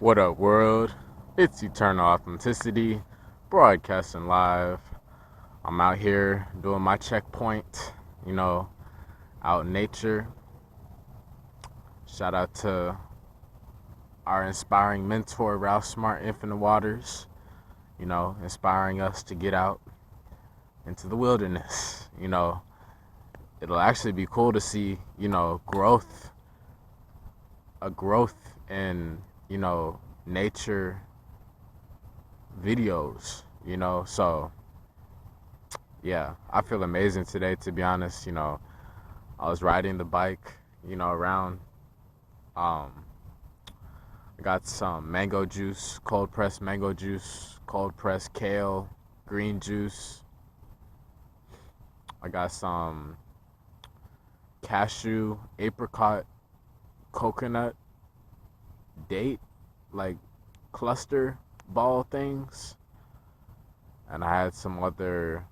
What up, world? It's Eternal Authenticity, broadcasting live. I'm out here doing my checkpoint, you know, out in nature. Shout out to our inspiring mentor, Ralph Smart, Infinite Waters, inspiring us to get out into the wilderness. It'll actually be cool to see, a growth in, nature videos, so yeah, I feel amazing today, to be honest. I was riding the bike, around. Um, I got some mango juice, cold pressed mango juice, cold pressed kale, green juice. I got some cashew, apricot, coconut, date, like cluster ball things. And I had some other,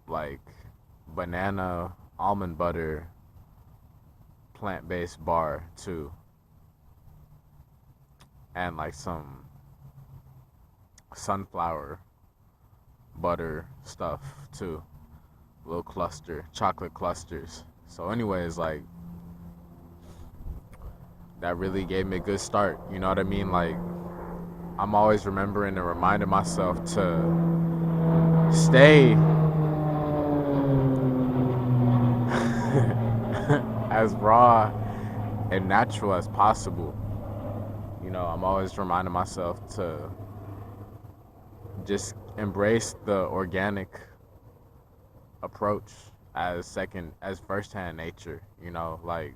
like, banana almond butter plant-based bar too, and like some sunflower butter stuff too, little cluster chocolate clusters. So anyways, like, that really gave me a good start, you know what I mean? Like, I'm always remembering and reminding myself to stay as raw and natural as possible. I'm always reminding myself to just embrace the organic approach as first-hand nature. Like,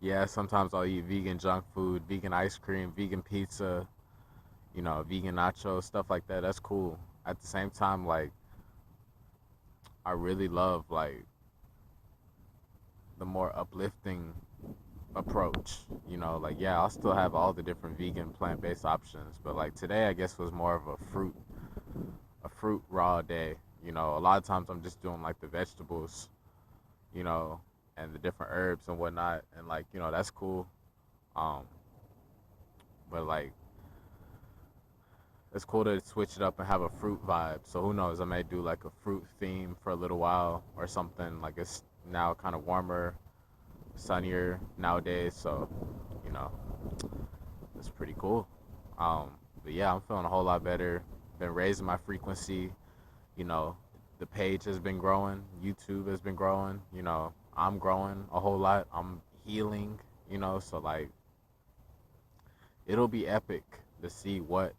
yeah, sometimes I'll eat vegan junk food, vegan ice cream, vegan pizza, vegan nachos, stuff like that. That's cool. At the same time, like, I really love, like, the more uplifting approach. Like, yeah, I'll still have all the different vegan plant-based options, but like today I guess was more of a fruit raw day. A lot of times I'm just doing like the vegetables, you know, and the different herbs and whatnot, and like, that's cool. Um, but like, it's cool to switch it up and have a fruit vibe. So who knows? I may do like a fruit theme for a little while or something. Like, it's now kind of warmer, sunnier nowadays, so you know, it's pretty cool. But yeah, I'm feeling a whole lot better. Been raising my frequency. You know, the page has been growing. YouTube has been growing. I'm growing a whole lot. I'm healing. So like, it'll be epic to see what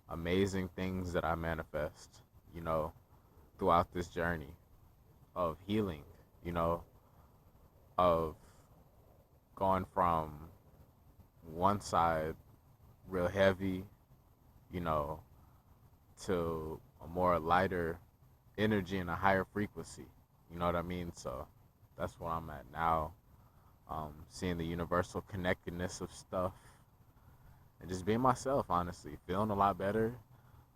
amazing things that I manifest. You know, throughout this journey of healing. You know, of going from one side real heavy, you know, to a more lighter energy and a higher frequency. You know what I mean? So that's where I'm at now. Seeing the universal connectedness of stuff and just being myself, honestly. Feeling a lot better,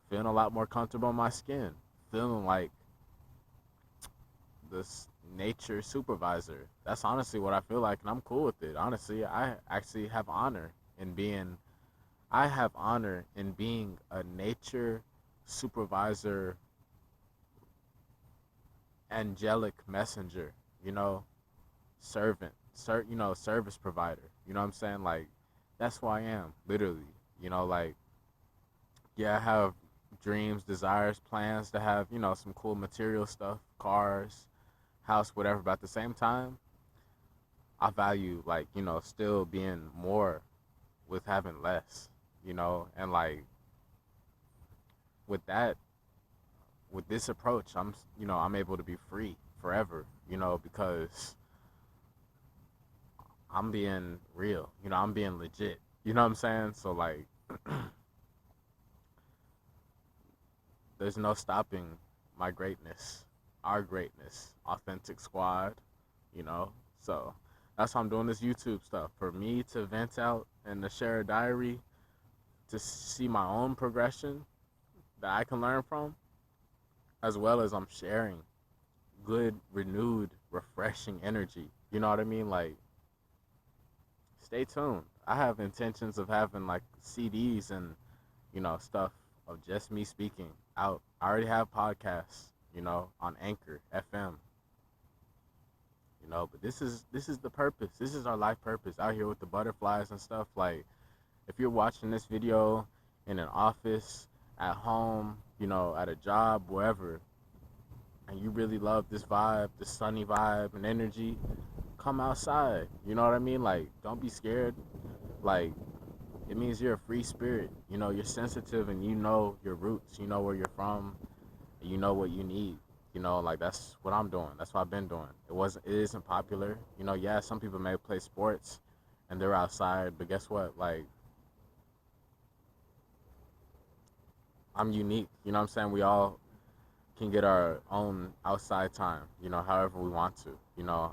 feeling a lot more comfortable in my skin, feeling like this nature supervisor. That's honestly what I feel like, and I'm cool with it. Honestly, I have honor in being a nature supervisor, angelic messenger, servant, service provider. You know what I'm saying? Like, that's who I am, literally. Like, yeah, I have dreams, desires, plans to have, some cool material stuff, cars, house, whatever. But at the same time, I value, like, still being more with having less, and like, with that, with this approach, I'm able to be free forever, because I'm being real, I'm being legit. You know what I'm saying? So like, there's no stopping my greatness, our greatness, authentic squad, you know? So that's why I'm doing this YouTube stuff. For me to vent out and to share a diary, to see my own progression that I can learn from, as well as I'm sharing good, renewed, refreshing energy. You know what I mean? Like, stay tuned. I have intentions of having like CDs and stuff of just me speaking out. I already have podcasts, on Anchor FM, but this is the purpose. This is our life purpose out here with the butterflies and stuff. Like, if you're watching this video in an office, at home, at a job, wherever, and you really love this vibe, this sunny vibe and energy, come outside. You know what I mean? Like, don't be scared. Like, it means you're a free spirit. You're sensitive and you know your roots. You know where you're from. And you know what you need. Like, that's what I'm doing. That's what I've been doing. It isn't popular. Yeah, some people may play sports and they're outside, but guess what? Like, I'm unique. You know what I'm saying? We all can get our own outside time, however we want to.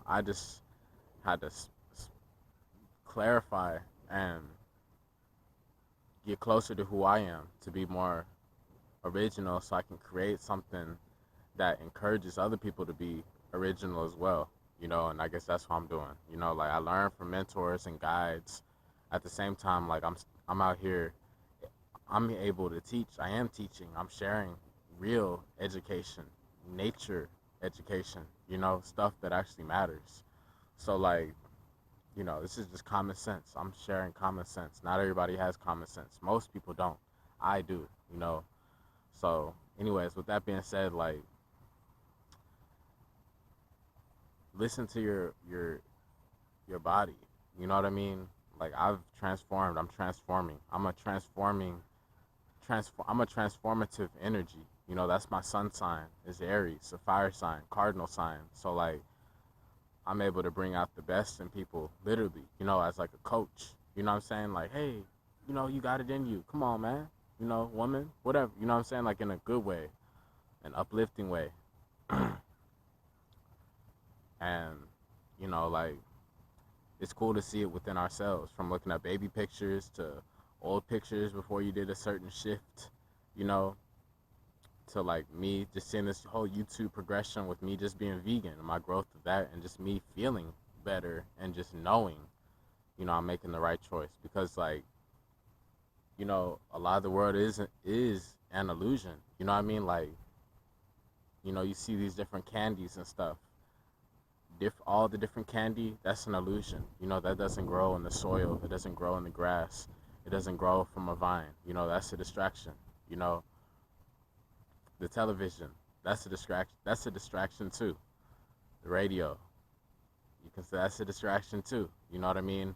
I just had to clarify and get closer to who I am, to be more original, so I can create something that encourages other people to be original as well, and I guess that's what I'm doing. Like, I learn from mentors and guides. At the same time, like, I'm out here, I'm able to teach. I am teaching. I'm sharing real education, nature education, stuff that actually matters. So, like, this is just common sense. I'm sharing common sense. Not everybody has common sense. Most people don't. I do. So, anyways, with that being said, like, listen to your body. You know what I mean? Like, I've transformed. I'm transforming. I'm a transformative energy. That's my sun sign. Is Aries, a fire sign, cardinal sign. So, like, I'm able to bring out the best in people, literally, as like a coach. You know what I'm saying? Like, hey, you got it in you. Come on, man. Woman, whatever. You know what I'm saying? Like, in a good way, an uplifting way. And, like, it's cool to see it within ourselves, from looking at baby pictures to old pictures before you did a certain shift, to, like, me just seeing this whole YouTube progression with me just being vegan and my growth of that, and just me feeling better and just knowing, I'm making the right choice. Because, like, a lot of the world is an illusion. You know what I mean? Like, you see these different candies and stuff. All the different candy, that's an illusion. That doesn't grow in the soil. It doesn't grow in the grass. It doesn't grow from a vine. That's a distraction. The television, that's a distraction. That's a distraction too. The radio, you can say that's a distraction too. You know what I mean?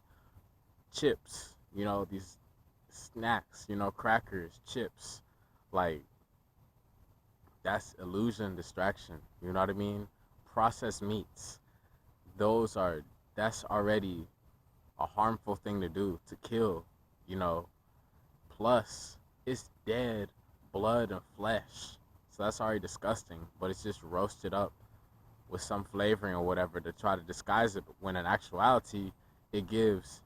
Chips, these snacks, crackers, chips, like, that's illusion, distraction. You know what I mean? Processed meats, that's already a harmful thing to do, to kill, plus it's dead blood and flesh. So that's already disgusting, but it's just roasted up with some flavoring or whatever to try to disguise it, when in actuality it gives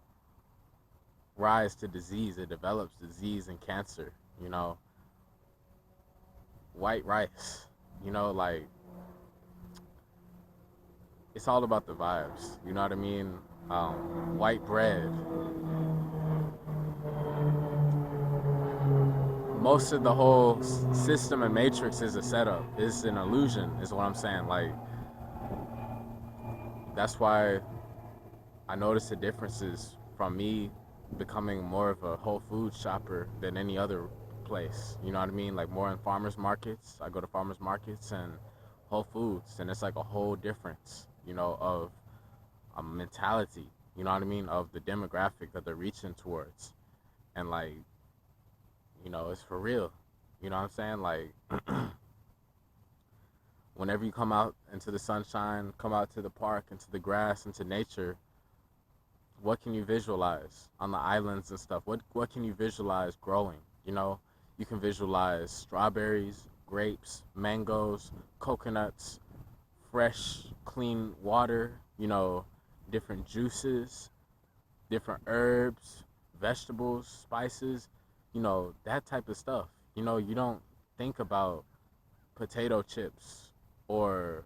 rise to disease. It develops disease and cancer. White rice, like, it's all about the vibes. You know what I mean? White bread. Most of the whole system and matrix is a setup. It's an illusion, is what I'm saying. Like, that's why I notice the differences from me becoming more of a Whole Foods shopper than any other place. You know what I mean? Like, more in farmers markets. I go to farmers markets and Whole Foods, and it's like a whole difference, of a mentality, you know what I mean, of the demographic that they're reaching towards. And, like, it's for real. You know what I'm saying? Like, whenever you come out into the sunshine, come out to the park, into the grass, into nature, what can you visualize on the islands and stuff? What can you visualize growing? You can visualize strawberries, grapes, mangoes, coconuts, fresh, clean water, different juices, different herbs, vegetables, spices, that type of stuff. You don't think about potato chips or,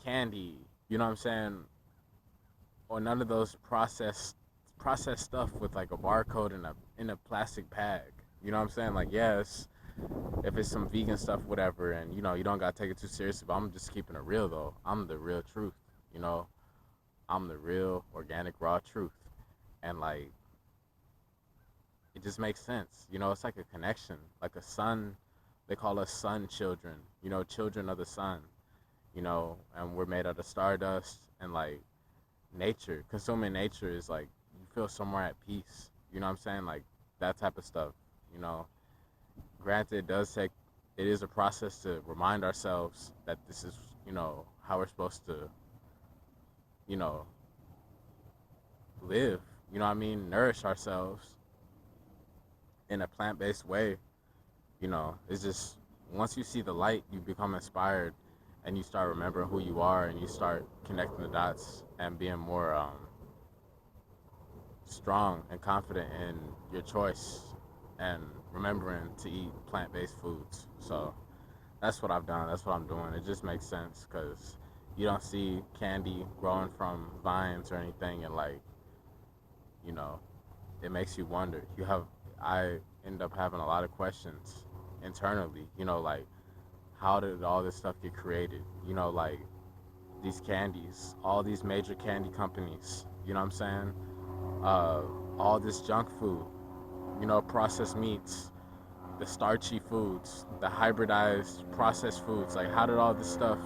candy, you know what I'm saying? or none of those processed stuff with like a barcode in a plastic bag. You know what I'm saying? Like, yes, if it's some vegan stuff, whatever, and you don't gotta take it too seriously. But I'm just keeping it real though. I'm the real truth. You know, I'm the real organic raw truth, and like it just makes sense. It's like a connection, like a sun. They call us sun children. Children of the sun. And we're made out of stardust and like nature. Consuming nature is like you feel somewhere at peace. You know what I'm saying? Like that type of stuff. You know, granted, it is a process to remind ourselves that this is, how we're supposed to, you know, live. You know what I mean? Nourish ourselves in a plant-based way. It's just once you see the light, you become inspired, and you start remembering who you are, and you start connecting the dots and being more strong and confident in your choice, and remembering to eat plant-based foods. So that's what I've done. That's what I'm doing. It just makes sense because you don't see candy growing from vines or anything, and like, you know, it makes you wonder. I end up having a lot of questions internally. Like, how did all this stuff get created? Like these candies, all these major candy companies. You know what I'm saying? All this junk food. Processed meats, the starchy foods, the hybridized processed foods. Like, how did all this stuff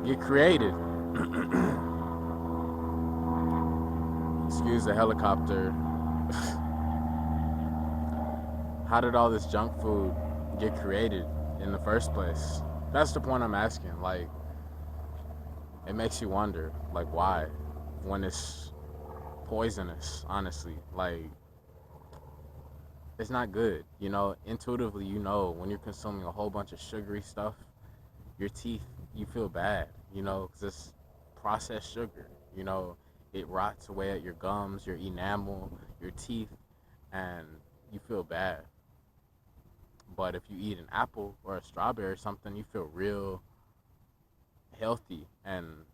get created? Excuse the helicopter. How did all this junk food get created in the first place? That's the point I'm asking. Like, it makes you wonder, like, why? When it's poisonous, honestly. Like, it's not good. Intuitively, when you're consuming a whole bunch of sugary stuff, your teeth, you feel bad, because it's processed sugar. It rots away at your gums, your enamel, your teeth, and you feel bad. But if you eat an apple or a strawberry or something, you feel real healthy and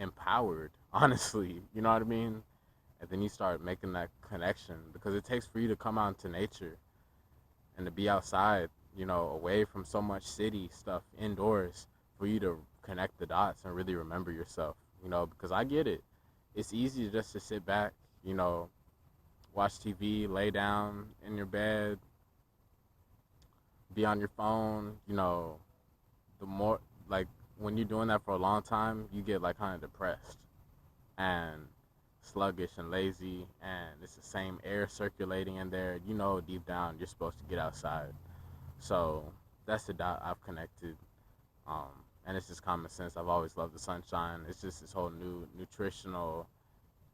empowered, honestly. You know what I mean? And then you start making that connection because it takes for you to come out into nature and to be outside, away from so much city stuff indoors, for you to connect the dots and really remember yourself, because I get it. It's easy just to sit back, watch TV, lay down in your bed, be on your phone. The more, like, when you're doing that for a long time, you get like kind of depressed and sluggish and lazy, and it's the same air circulating in there. Deep down you're supposed to get outside. So that's the dot I've connected. And it's just common sense. I've always loved the sunshine. It's just this whole new nutritional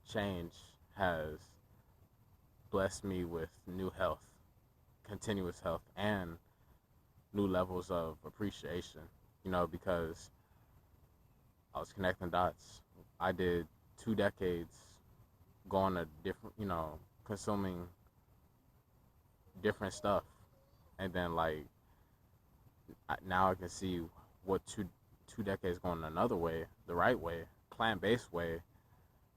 change has blessed me with new health, continuous health, and new levels of appreciation, because I was connecting dots. I did 2 decades going to different, consuming different stuff. And then, like, now I can see what two decades going another way, the right way, plant-based way,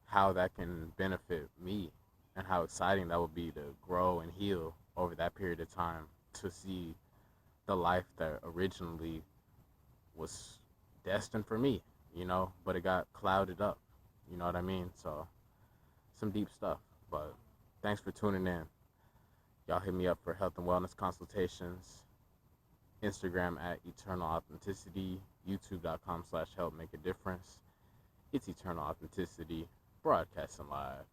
how that can benefit me, and how exciting that would be to grow and heal over that period of time, to see the life that originally was destined for me, but it got clouded up. You know what I mean? So, some deep stuff. But thanks for tuning in. Y'all hit me up for health and wellness consultations. Instagram at Eternal Authenticity. YouTube.com/help make a difference. It's Eternal Authenticity, broadcasting live.